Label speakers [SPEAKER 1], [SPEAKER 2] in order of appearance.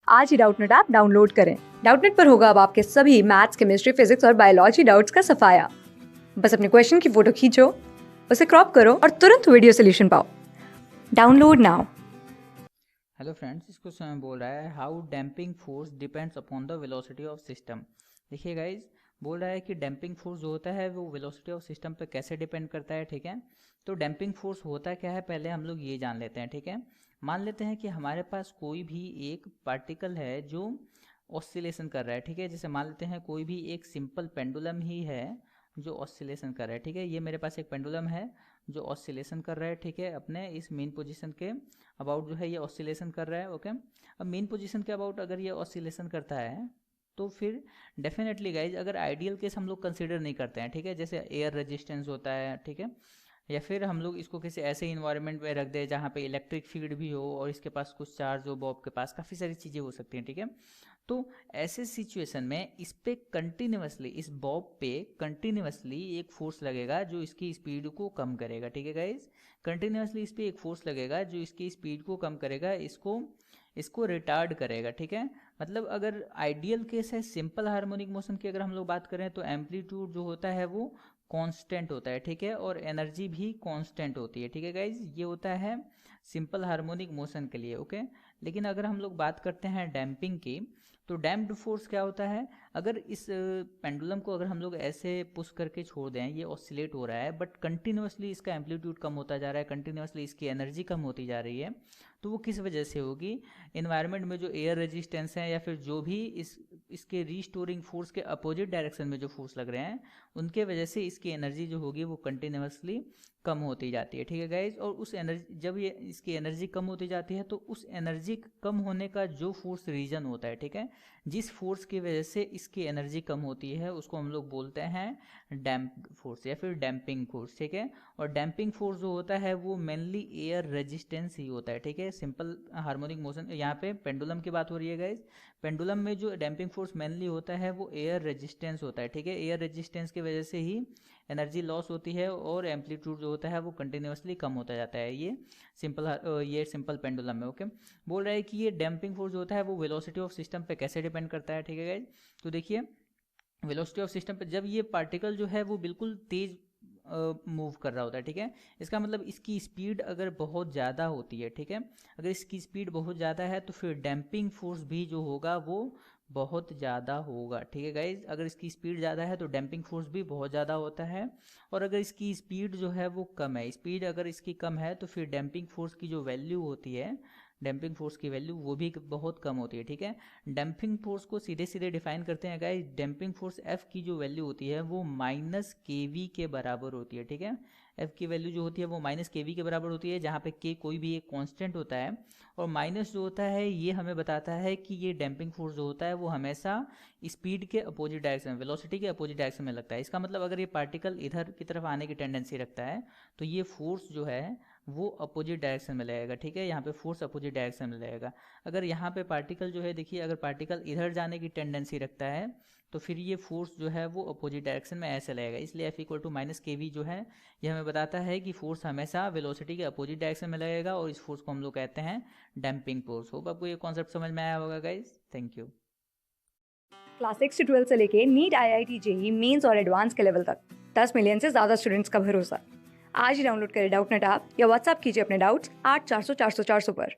[SPEAKER 1] आज ही Doubtnut app download करें। Doubtnut पर होगा अब आपके सभी मैथ्स, केमिस्ट्री, फिजिक्स और बायोलॉजी डाउट्स का सफाया। बस अपने क्वेश्चन की फोटो खींचो, उसे क्रॉप करो और तुरंत वीडियो सोल्यूशन पाओ। Download now.
[SPEAKER 2] हेलो फ्रेंड्स, इसको समय बोल रहा है how damping force depends upon the velocity of system. देखिए गाइज, बोल रहा है कि डैम्पिंग फोर्स जो होता है वो वेलोसिटी ऑफ सिस्टम पे कैसे डिपेंड करता है। ठीक है, तो डैम्पिंग फोर्स होता क्या है पहले हम लोग ये जान लेते हैं। ठीक है, मान लेते हैं कि हमारे पास कोई भी एक पार्टिकल है जो ऑसिलेशन कर रहा है। ठीक है, जैसे मान लेते हैं कोई भी एक सिंपल पेंडुलम ही है जो ऑसिलेशन कर रहा है। ठीक है, ये मेरे पास एक पेंडुलम है जो ऑसिलेशन कर रहा है। ठीक है, अपने इस मेन पोजीशन के अबाउट जो है ये ऑसिलेशन कर रहा है। ओके, अब मेन पोजीशन के अबाउट अगर ये ऑसिलेशन करता है तो फिर डेफिनेटली गाइज, अगर आइडियल केस हम लोग कंसिडर नहीं करते हैं, ठीक है, जैसे एयर रेजिस्टेंस होता है, ठीक है, या फिर हम लोग इसको किसी ऐसे इन्वायरमेंट में रख दें जहाँ पे इलेक्ट्रिक फील्ड भी हो और इसके पास कुछ चार्ज हो, बॉब के पास काफ़ी सारी चीज़ें हो सकती हैं। ठीक है, तो ऐसे सिचुएशन में इस पे कंटिन्यूसली, इस बॉब पे कंटिन्यूसली एक फोर्स लगेगा जो इसकी स्पीड को कम करेगा। ठीक है गाइज, कंटिन्यूसली इस पे एक फोर्स लगेगा जो इसकी स्पीड को कम करेगा, इसको इसको रिटार्ड करेगा। ठीक है, मतलब अगर आइडियल केस है सिंपल हार्मोनिक मोशन की अगर हम लोग बात करें तो एम्पलीट्यूड जो होता है वो कांस्टेंट होता है। ठीक है, और एनर्जी भी कांस्टेंट होती है। ठीक है गाइज, ये होता है सिंपल हार्मोनिक मोशन के लिए। ओके, लेकिन अगर हम लोग बात करते हैं डैम्पिंग की, तो डैम्प्ड फोर्स क्या होता है, अगर इस पेंडुलम को अगर हम लोग ऐसे पुश करके छोड़ दें, ये ऑसिलेट हो रहा है बट कंटिन्यूसली इसका एम्पलीट्यूड कम होता जा रहा है, कंटिन्यूसली इसकी एनर्जी कम होती जा रही है, तो वो किस वजह से होगी, इन्वायरमेंट में जो एयर रेजिस्टेंस है या फिर जो भी इसके रीस्टोरिंग फोर्स के अपोजिट डायरेक्शन में जो फोर्स लग रहे हैं उनके वजह से इसकी एनर्जी जो होगी वो कंटिन्यूसली कम होती जाती है। ठीक है गाइज, और उस एनर्जी, जब ये इसकी एनर्जी कम होती जाती है तो उस एनर्जी कम होने का जो फोर्स रीजन होता है, ठीक है, जिस फोर्स की वजह से इसकी एनर्जी कम होती है उसको हम लोग बोलते हैं डैम्प फोर्स या फिर डैम्पिंग फोर्स। ठीक है, और डैम्पिंग फोर्स जो होता है वो मेनली एयर रेजिस्टेंस ही होता है। ठीक है, सिंपल हार्मोनिक मोशन, यहाँ पे पेंडुलम की बात हो रही है गाइज, पेंडुलम में जो डैम्पिंग फोर्स मेनली होता है वो एयर रेजिस्टेंस होता है। ठीक है, एयर रेजिस्टेंस की वजह से ही एनर्जी लॉस होती है और एम्पलीट्यूड जो होता है वो कंटिन्यूसली कम होता जाता है। ये सिंपल पेंडुलम है। ओके, बोल रहा है कि ये डैम्पिंग फोर्स जो होता है वो वेलोसिटी ऑफ सिस्टम पे कैसे डिपेंड करता है। ठीक है गाइज, तो देखिए वेलोसिटी ऑफ सिस्टम पे जब ये पार्टिकल जो है वो बिल्कुल तेज मूव कर रहा होता है, ठीक है, इसका मतलब इसकी स्पीड अगर बहुत ज़्यादा होती है, ठीक है, अगर इसकी स्पीड बहुत ज़्यादा है तो फिर डैम्पिंग फोर्स भी जो होगा वो बहुत ज़्यादा होगा। ठीक है गाइज, अगर इसकी स्पीड ज़्यादा है तो डैम्पिंग फोर्स भी बहुत ज़्यादा होता है, और अगर इसकी स्पीड जो है वो कम है, स्पीड अगर इसकी कम है तो फिर डैम्पिंग फोर्स की जो वैल्यू होती है, डैम्पिंग फोर्स की वैल्यू वो भी बहुत कम होती है। ठीक है, डैम्पिंग फोर्स को सीधे सीधे डिफाइन करते हैं गाइस, डैम्पिंग फोर्स एफ की जो वैल्यू होती है वो माइनस के वी के बराबर होती है। ठीक है, एफ की वैल्यू जो होती है वो माइनस के वी के बराबर होती है, जहाँ पे के कोई भी एक कांस्टेंट होता है, और माइनस जो होता है ये हमें बताता है कि ये डैम्पिंग फोर्स जो होता है वो हमेशा स्पीड के अपोजिट डायरेक्शन, वेलोसिटी के अपोजिट डायरेक्शन में लगता है। इसका मतलब अगर ये पार्टिकल इधर की तरफ आने की टेंडेंसी रखता है तो ये फोर्स जो है वो अपोजिट डायरेक्शन में लगेगा। ठीक है, यहाँ पे फोर्स अपोजिट डायरेक्शन में लगेगा। अगर यहाँ पे पार्टिकल जो है, देखिए अगर पार्टिकल इधर जाने की टेंडेंसी रखता है तो फिर ये फोर्स जो है वो अपोजिट डायरेक्शन में ऐसे लगेगा, इसलिए एफ इक्वल टू माइनस के वी जो है ये हमें बताता है कि फोर्स हमेशा वेलोसिटी के अपोजिट डायरेक्शन में लगेगा, और इस फोर्स को हम लोग कहते हैं डैम्पिंग फोर्स। होप आपको ये कॉन्सेप्ट समझ में आया होगा गाइज, थैंक यू।
[SPEAKER 1] क्लास 6 से 12 से लेके नीट, IIT, जेई मेंस और एडवांस के लेवल तक 10 मिलियन से ज्यादा स्टूडेंट्स का भरोसा। आज ही डाउनलोड करें डाउटनेट ऐप या व्हाट्सएप कीजिए अपने डाउट्स 8400 400 400 पर।